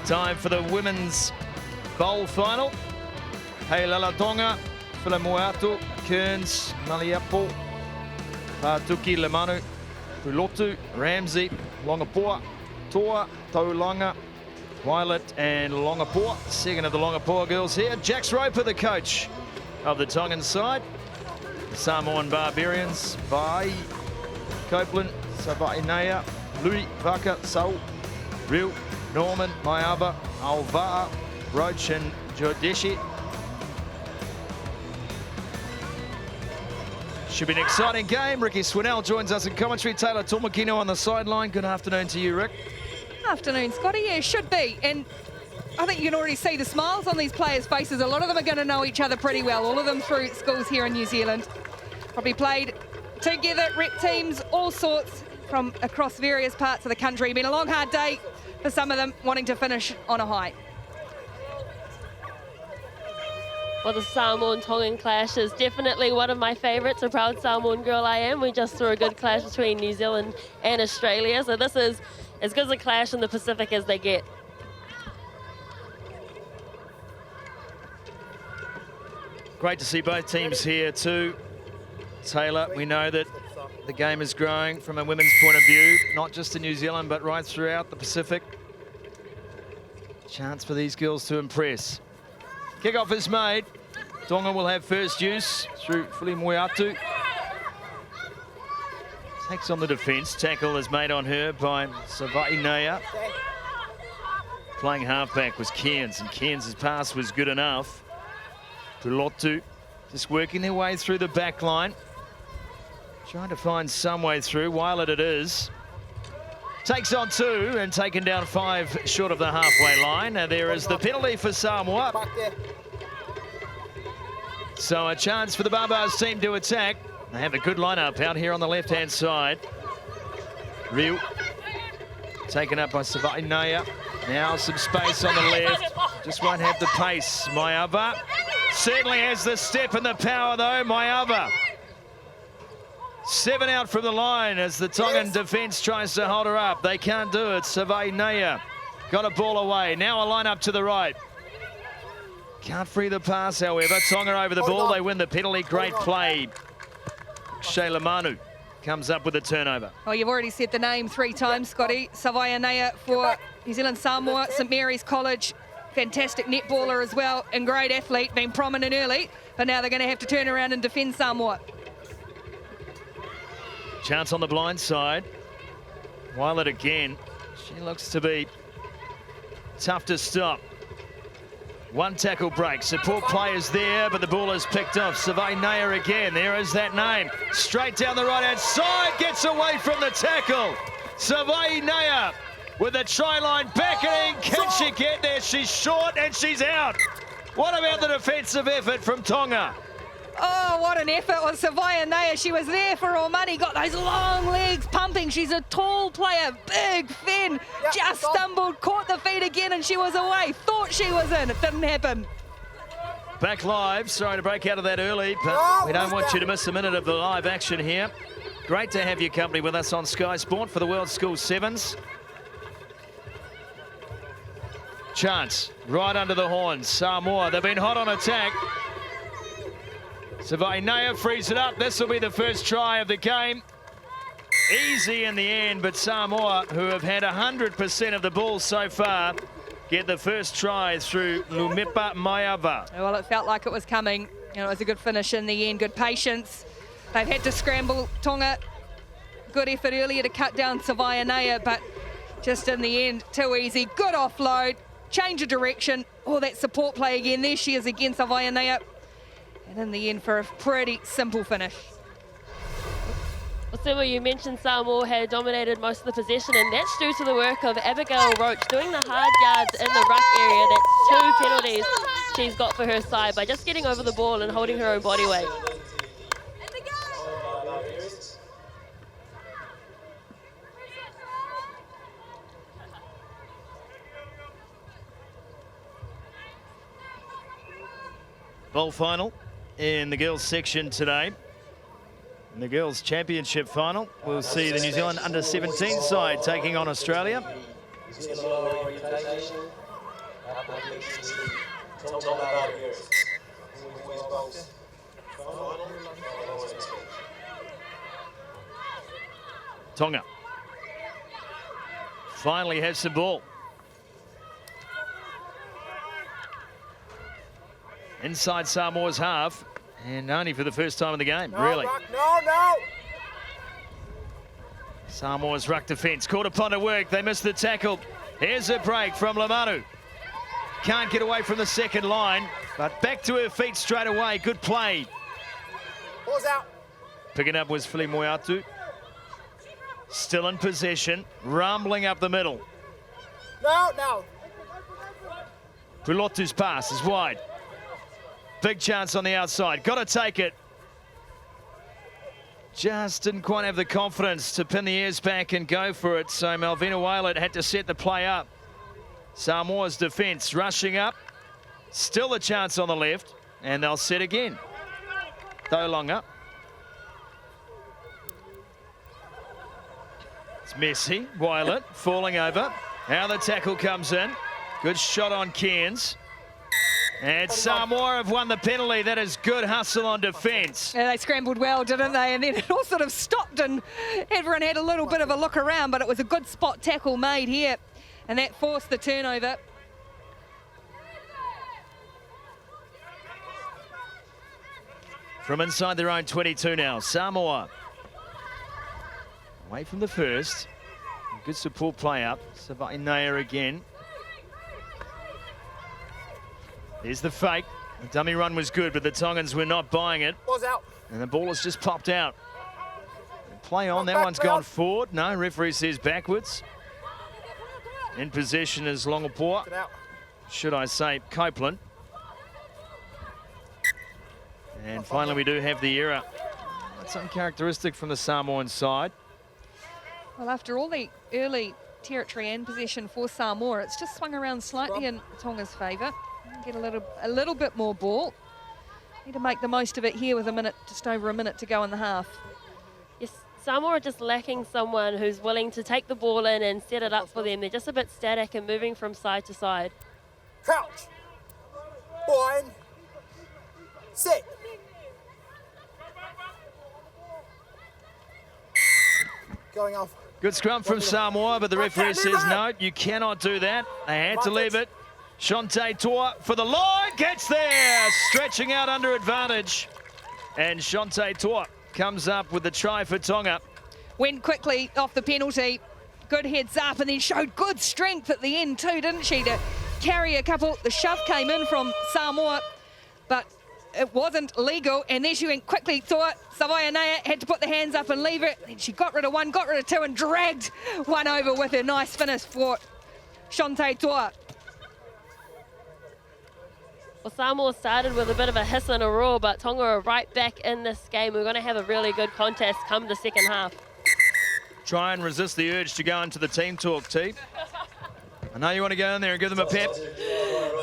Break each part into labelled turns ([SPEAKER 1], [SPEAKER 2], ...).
[SPEAKER 1] Time for the women's bowl final. Heilala Tonga, Filamuatu, Kearns, Maliapo, Patuki, Lemanu, Pulotu, Ramsey, Longapoa, Toa, Taulanga, Violet and Longapoa. Second of the Longapoa girls here. Jax Roper, the coach of the Tongan side. The Samoan Barbarians, Vai, Copeland, Savainea, Lui, Vaka, Sau, Real, Norman, Maiava, Alvaa, Roach and Jodeshi. Should be an exciting game. Ricky Swinell joins us in commentary. Taylor Tomakino on the sideline. Good afternoon to you, Rick.
[SPEAKER 2] Afternoon, Scotty. Yeah, should be. And I think you can already see the smiles on these players' faces. A lot of them are going to know each other pretty well. All of them through schools here in New Zealand. Probably played together, rep teams, all sorts from across various parts of the country. Been a long, hard day for some of them, wanting to finish on a high.
[SPEAKER 3] Well, the Samoan-Tongan clash is definitely one of my favourites. A proud Samoan girl I am. We just saw a good clash between New Zealand and Australia. So this is as good as a clash in the Pacific as they get.
[SPEAKER 1] Great to see both teams here too. Taylor, we know that the game is growing from a women's point of view, not just in New Zealand, but right throughout the Pacific. Chance for these girls to impress. Kick-off is made. Tonga will have first use through Filimuatu. Takes on the defence. Tackle is made on her by Savainea. Playing halfback was Cairns, and Cairns' pass was good enough. Pulotu just working their way through the back line. Trying to find some way through. Violet it is. Takes on 2 and taken down 5 short of the halfway line. And there is the penalty for Samoa. So a chance for the Barbars team to attack. They have a good lineup out here on the left-hand side. Real taken up by Savainea. Now some space on the left. Just won't have the pace. Maiava certainly has the step and the power though. Maiava. 7 out from the line as the Tongan defence tries to hold her up. They can't do it. Savainea got a ball away. Now a line up to the right. Can't free the pass, however. Tonga over the ball. They win the penalty. Great play. Shayla Manu comes up with a turnover.
[SPEAKER 2] Oh, you've already said the name 3 times, Scotty. Savainea for New Zealand Samoa, St Mary's College. Fantastic netballer as well and great athlete, been prominent early, but now they're going to have to turn around and defend Samoa.
[SPEAKER 1] Chance on the blind side. Violet again. She looks to be tough to stop. One tackle break. Support players there, but the ball is picked off. Savainea again. There is that name. Straight down the right-hand side. Gets away from the tackle. Savainea with the try line beckoning. Can she get there? She's short and she's out. What about the defensive effort from Tonga?
[SPEAKER 2] Oh, what an effort was Savainea. She was there for all money, got those long legs pumping. She's a tall player, big fin, just stumbled, caught the feet again, and she was away. Thought she was in, it didn't happen.
[SPEAKER 1] Back live, sorry to break out of that early, but we don't want you to miss a minute of the live action here. Great to have your company with us on Sky Sport for the World School Sevens. Chance, right under the horns, Samoa, they've been hot on attack. Savainea frees it up. This will be the first try of the game. Easy in the end, but Samoa, who have had 100% of the ball so far, get the first try through Lumipa Maiava.
[SPEAKER 2] Well, it felt like it was coming. You know, it was a good finish in the end, good patience. They've had to scramble. Tonga, good effort earlier to cut down Savainea, but just in the end, too easy. Good offload, change of direction. Oh, that support play again. There she is again, Savainea. And in the end, for a pretty simple finish.
[SPEAKER 3] Well, Simo, you mentioned Samoa had dominated most of the possession, and that's due to the work of Abigail Roach doing the hard yards in the ruck area. That's 2 penalties she's got for her side by just getting over the ball and holding her own body weight.
[SPEAKER 1] Bowl final in the girls section today. In the girls championship final, we'll see the New Zealand under-17 side taking on Australia. Tonga finally has the ball. Inside Samoa's half, and only for the first time in the game, really.
[SPEAKER 4] No.
[SPEAKER 1] Samoa's ruck defence caught upon to work. They missed the tackle. Here's a break from Lamanu. Can't get away from the second line, but back to her feet straight away. Good play.
[SPEAKER 4] Ball's out.
[SPEAKER 1] Picking up was Fili Moeatu. Still in possession, rumbling up the middle.
[SPEAKER 4] No.
[SPEAKER 1] Pulotu's pass is wide. Big chance on the outside. Got to take it. Just didn't quite have the confidence to pin the ears back and go for it. So Malvina Waylett had to set the play up. Samoa's defence rushing up. Still a chance on the left. And they'll set again. Taulonga. It's messy. Waylett falling over. Now the tackle comes in. Good shot on Cairns. And Samoa have won the penalty. That is good hustle on defence.
[SPEAKER 2] Yeah, they scrambled well, didn't they? And then it all sort of stopped and everyone had a little bit of a look around, but it was a good spot tackle made here. And that forced the turnover.
[SPEAKER 1] From inside their own 22 now, Samoa. Away from the first. Good support play up. Savainea again. There's the fake. The dummy run was good, but the Tongans were not buying it.
[SPEAKER 4] Ball's out.
[SPEAKER 1] And the ball has just popped out. Play on, that one's gone forward. No, referee says backwards. In possession is Longapoa. Should I say Copeland. And finally we do have the error. That's uncharacteristic from the Samoan side.
[SPEAKER 2] Well, after all the early territory and possession for Samoa, it's just swung around slightly in Tonga's favour. Get a little bit more ball. Need to make the most of it here with just over a minute to go in the half.
[SPEAKER 3] Yes, Samoa are just lacking someone who's willing to take the ball in and set it up for them. They're just a bit static and moving from side to side.
[SPEAKER 4] Crouch. One. Sit. Going off.
[SPEAKER 1] Good scrum from Samoa, but the referee says no, you cannot do that. They had to leave it. Shante Toa for the line, gets there, stretching out under advantage. And Shante Toa comes up with the try for Tonga.
[SPEAKER 2] Went quickly off the penalty, good heads up, and then showed good strength at the end too, didn't she, to carry a couple. The shove came in from Samoa, but it wasn't legal, and there she went quickly. Toa Savainea had to put the hands up and leave it. Then she got rid of one, got rid of two, and dragged one over with a nice finish for Shante Toa.
[SPEAKER 3] Well, Samoa started with a bit of a hiss and a roar, but Tonga are right back in this game. We're going to have a really good contest come the second half.
[SPEAKER 1] Try and resist the urge to go into the team talk, T. I know you want to go in there and give them a pep.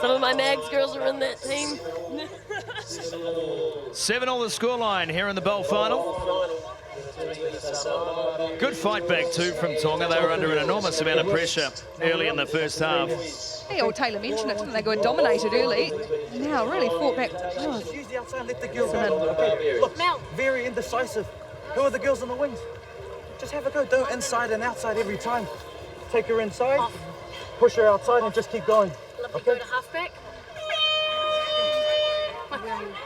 [SPEAKER 3] Some of my Mags girls are in that team.
[SPEAKER 1] 7-all the scoreline here in the Bowl final. Good fight back too from Tonga. They were under an enormous amount of pressure early in the first half.
[SPEAKER 2] Hey, old Taylor mentioned it, didn't they? Got dominated early. Now really fought back.
[SPEAKER 5] Use the outside, let the girls go. Okay. Look, very indecisive. Who are the girls on the wings? Just have a go. Do inside and outside every time. Take her inside, push her outside, and just keep going.
[SPEAKER 6] Okay. Go to halfback.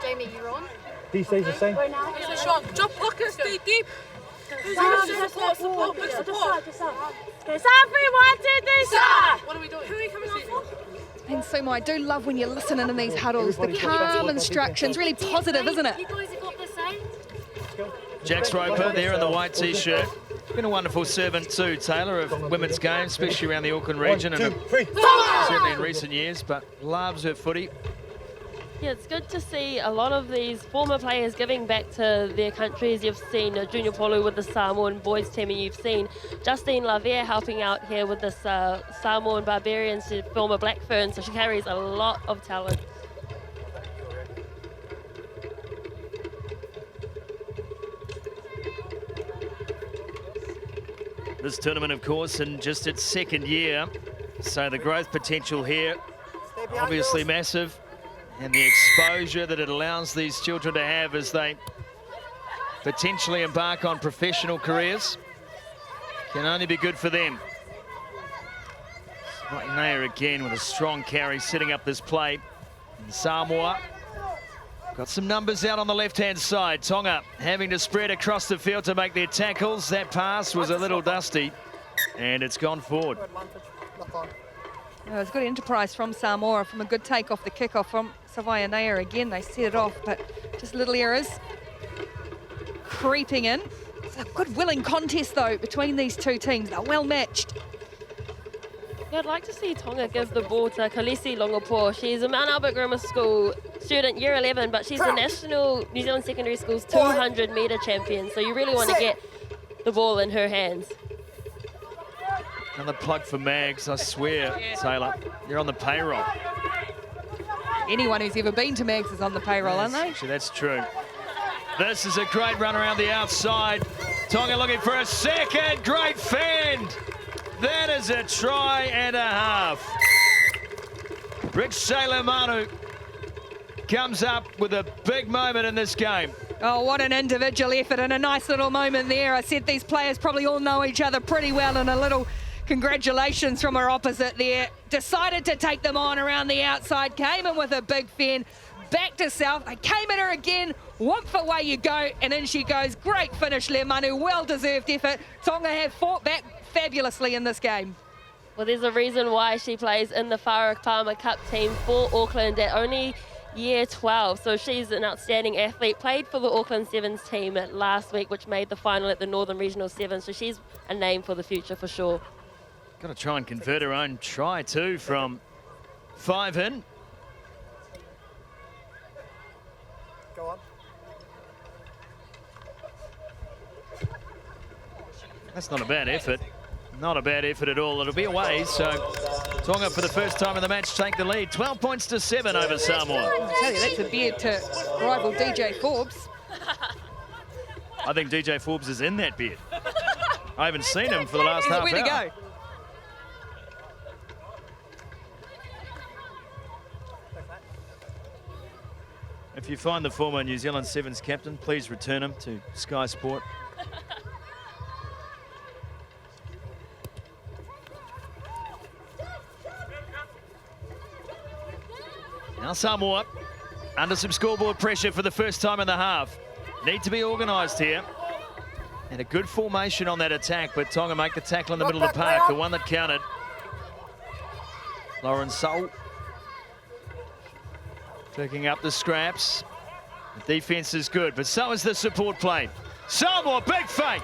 [SPEAKER 6] Jamie, you're on.
[SPEAKER 5] D stays the same.
[SPEAKER 6] Here's a shot. Drop pocket, stay deep. Support.
[SPEAKER 7] Okay, so 3, 1, 2, 3, start!
[SPEAKER 6] What are we doing? Who are we coming on for?
[SPEAKER 2] And Sumo, I do love when you're listening in these huddles. The calm instructions, really positive, isn't it?
[SPEAKER 6] You guys have got this, eh?
[SPEAKER 1] Jax Roper there in the white t-shirt. Been a wonderful servant too, Taylor, of women's games, especially around the Auckland region,
[SPEAKER 5] 1, 2,
[SPEAKER 1] and
[SPEAKER 5] 3.
[SPEAKER 1] certainly in recent years, but loves her footy.
[SPEAKER 3] Yeah, it's good to see a lot of these former players giving back to their countries. You've seen Junior Polu with the Samoan boys team, and you've seen Justine Lavere helping out here with this Samoan Barbarians, former Black Ferns, so she carries a lot of talent.
[SPEAKER 1] This tournament, of course, in just its second year, so the growth potential here obviously massive, and the exposure that it allows these children to have as they potentially embark on professional careers can only be good for them. Nair again with a strong carry, setting up this play. And Samoa got some numbers out on the left-hand side. Tonga having to spread across the field to make their tackles. That pass was a little dusty, and it's gone forward.
[SPEAKER 2] It was good enterprise from Samoa, from a good take off the kick-off from Savaia. Again, they set it off, but just little errors creeping in. It's a good willing contest, though, between these two teams. They're well matched.
[SPEAKER 3] Yeah, I'd like to see Tonga give the ball to Kalesi Longapo. She's a Mount Albert Grammar School student, year 11, but she's the National New Zealand Secondary School's 200-metre champion, so you really want to get the ball in her hands.
[SPEAKER 1] Another plug for Mags, I swear, Taylor. You're on the payroll.
[SPEAKER 2] Anyone who's ever been to Mags is on the payroll, aren't they?
[SPEAKER 1] Actually, that's true. This is a great run around the outside. Tonga looking for a second. Great fend. That is a try and a half. Rich Manu comes up with a big moment in this game.
[SPEAKER 2] Oh, what an individual effort and a nice little moment there. I said these players probably all know each other pretty well, and a little congratulations from her opposite there. Decided to take them on around the outside, came in with a big fend, back to South. They came at her again, whoop, away you go, and in she goes. Great finish, Manu, well-deserved effort. Tonga have fought back fabulously in this game.
[SPEAKER 3] Well, there's a reason why she plays in the Farah Palmer Cup team for Auckland at only year 12. So she's an outstanding athlete. Played for the Auckland Sevens team last week, which made the final at the Northern Regional Sevens. So she's a name for the future for sure.
[SPEAKER 1] Got to try and convert her own try too from 5 in.
[SPEAKER 4] Go on.
[SPEAKER 1] That's not a bad effort. Not a bad effort at all. It'll be away, so Tonga for the first time in the match take the lead. 12 points to 7 over Samoa.
[SPEAKER 2] I tell you, that's a beard to rival DJ Forbes.
[SPEAKER 1] I think DJ Forbes is in that beard. I haven't seen him for the last half hour.
[SPEAKER 2] Where'd he go?
[SPEAKER 1] If you find the former New Zealand Sevens captain, please return him to Sky Sport. Now Samoa under some scoreboard pressure for the first time in the half. Need to be organised here. And a good formation on that attack, but Tonga make the tackle in the middle of the park, the one that counted. Lauren Soul picking up the scraps. The defence is good, but so is the support play. Samoa, big fake.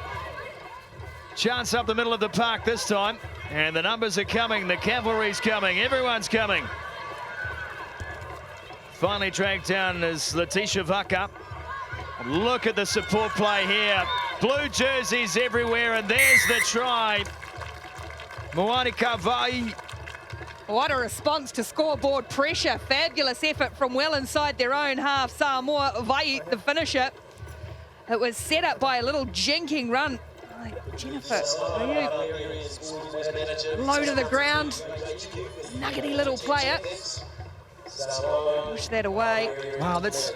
[SPEAKER 1] Chance up the middle of the park this time. And the numbers are coming, the cavalry's coming, everyone's coming. Finally dragged down is Letitia Vaka. Look at the support play here. Blue jerseys everywhere, and there's the try. Moani Kawai.
[SPEAKER 2] What a response to scoreboard pressure. Fabulous effort from well inside their own half. Samoa Vai, the finisher. It was set up by a little jinking run. Jennifer, low to the ground. Nuggety little player. Push that away.
[SPEAKER 1] Wow, that's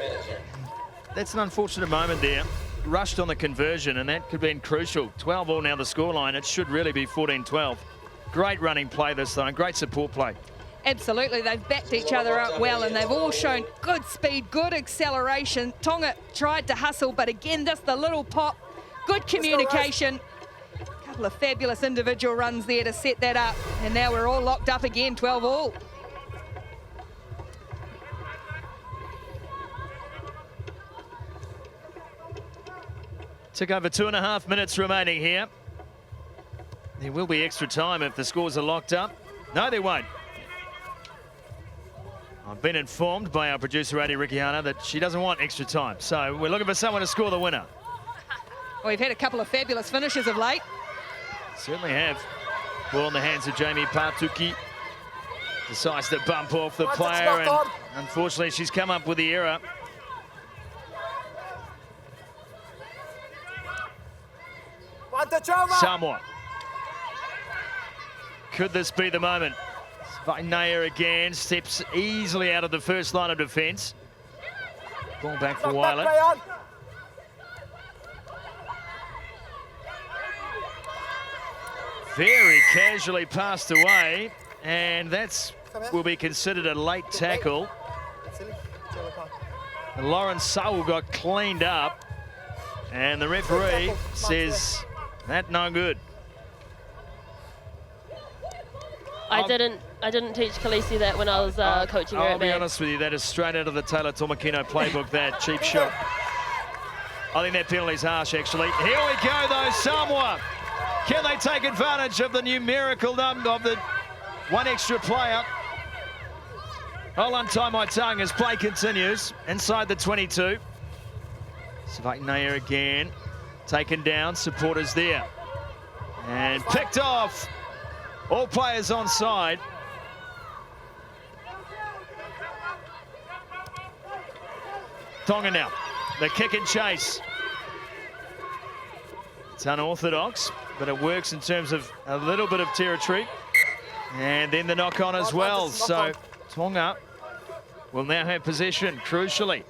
[SPEAKER 1] an unfortunate moment there. Rushed on the conversion, and that could have been crucial. 12-all now the scoreline. It should really be 14-12. Great running play this time, great support play.
[SPEAKER 2] Absolutely, they've backed each other up well, and they've all shown good speed, good acceleration. Tonga tried to hustle, but again, just the little pop. Good communication. A couple of fabulous individual runs there to set that up. And now we're all locked up again, 12-all.
[SPEAKER 1] Took over 2.5 minutes remaining here. There will be extra time if the scores are locked up. No, there won't. I've been informed by our producer, Adi Ricciana, that she doesn't want extra time. So we're looking for someone to score the winner.
[SPEAKER 2] Well, we've had a couple of fabulous finishes of late.
[SPEAKER 1] Certainly have. Ball in the hands of Jamie Patuki. Decides to bump off the player, and unfortunately she's come up with the error.
[SPEAKER 4] Samoa.
[SPEAKER 1] Samoa. Could this be the moment? Vainea again steps easily out of the first line of defence. Ball back for Weiler. Very casually passed away, and that's will be considered a late tackle. And Lauren Sowell got cleaned up, and the referee says that no good.
[SPEAKER 3] I didn't teach Khaleesi that when I was coaching her at
[SPEAKER 1] I'll be
[SPEAKER 3] Mag.
[SPEAKER 1] honest with you, that is straight out of the Taylor Tomakino playbook, that cheap shot. I think that penalty's harsh, actually. Here we go, though, Samoa. Can they take advantage of the numerical number of the one extra player? I'll untie my tongue as play continues inside the 22. Vainea again, taken down, supporters there. And picked off. All players on side. Tonga now, the kick and chase. It's unorthodox, but it works in terms of a little bit of territory. And then the knock on as well. So Tonga will now have possession, crucially.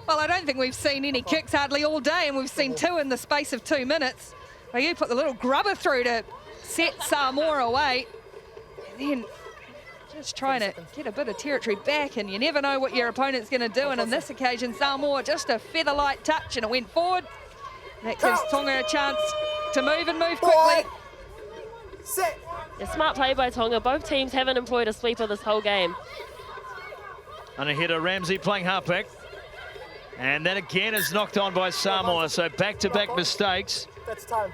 [SPEAKER 2] Well, I don't think we've seen any kicks hardly all day, and we've seen 2 in the space of 2 minutes. Well, you put the little grubber through to set Samoa away, and then just trying to get a bit of territory back, and you never know what your opponent's going to do. And on this occasion, Samoa just a feather-light touch, and it went forward. That gives Tonga a chance to move and move quickly.
[SPEAKER 3] Yeah, smart play by Tonga. Both teams haven't employed a sweeper this whole game.
[SPEAKER 1] And a header, Ramsey playing halfback. And that again is knocked on by Samoa, so back-to-back mistakes.
[SPEAKER 4] That's time.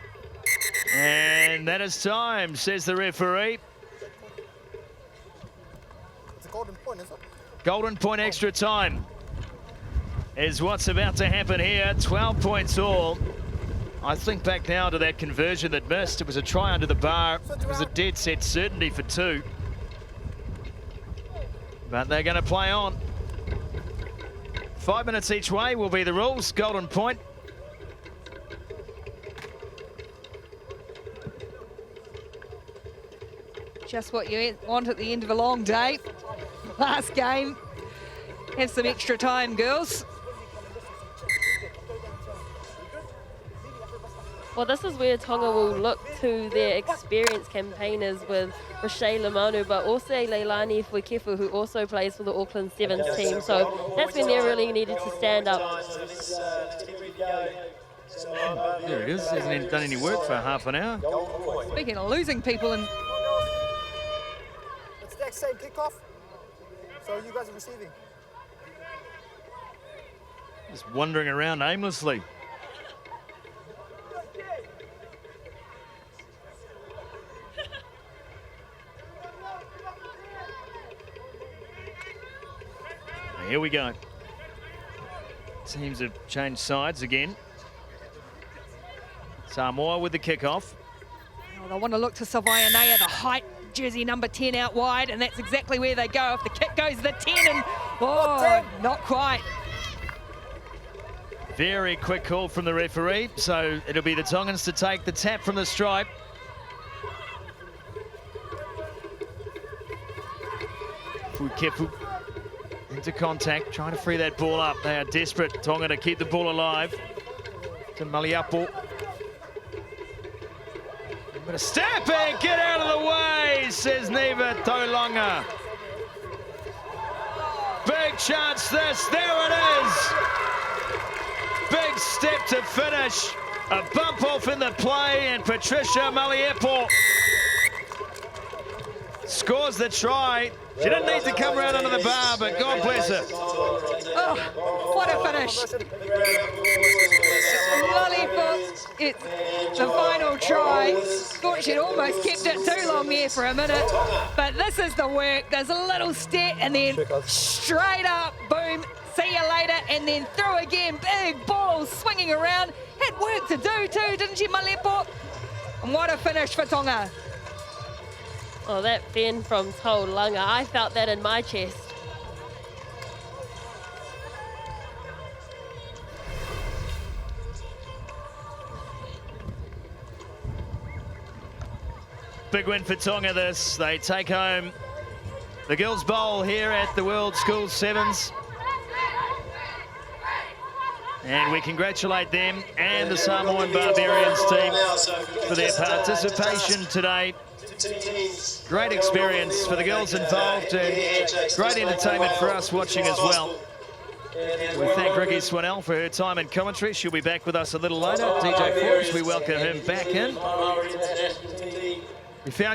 [SPEAKER 1] And that is time, says the referee.
[SPEAKER 4] It's a golden point, is it?
[SPEAKER 1] Golden point extra time is what's about to happen here. 12 points all. I think back now to that conversion that missed. It was a try under the bar. It was a dead set certainty for 2. But they're going to play on. 5 minutes each way will be the rules. Golden point.
[SPEAKER 2] Just what you want at the end of a long day. Last game. Have some extra time, girls.
[SPEAKER 3] Well, this is where Tonga will look to their experienced campaigners with Rochelle Lamanu, but also Leilani Fuikefu, who also plays for the Auckland Sevens team. So that's when they're really needed to stand up.
[SPEAKER 1] There it is. Hasn't done any work for half an hour.
[SPEAKER 2] Speaking of losing people, and
[SPEAKER 4] It's the same kickoff. So you guys are receiving.
[SPEAKER 1] Just wandering around aimlessly. Here we go. Teams have changed sides again. Samoa with the kickoff.
[SPEAKER 2] oh, they want to look to Savayanea, the height, jersey number 10 out wide, and that's exactly where they go. If the kick goes the 10, and oh, not quite.
[SPEAKER 1] Very quick call from the referee, so it'll be the Tongans to take the tap from the stripe. Fuikefu into contact, trying to free that ball up. They are desperate, Tonga, to keep the ball alive. To Maliapo. But a step and get out of the way, says Neva Taulanga. Big chance this, there it is. Big step to finish. A bump off in the play, and Patricia Maliapo scores the try. She didn't need to come around under the bar, but God bless her.
[SPEAKER 2] Oh, what a finish. Maliapo, it's the final try. Thought she'd almost kept it too long there for a minute, but this is the work. There's a little step, and then straight up, boom, see you later, and then through again. Big ball swinging around. Had work to do too, didn't she, Maliapo? And what a finish for Tonga.
[SPEAKER 3] Oh, that bend from Taulanga, I felt that in my chest.
[SPEAKER 1] Big win for Tonga this. They take home The girls bowl here at the World School Sevens. And we congratulate them and the Samoan Barbarians team for their participation today. Great experience for the girls involved and great entertainment for us watching as well. We thank Ricky Swanell for her time in commentary. She'll be back with us a little later. DJ Forbes, we welcome him back in. We found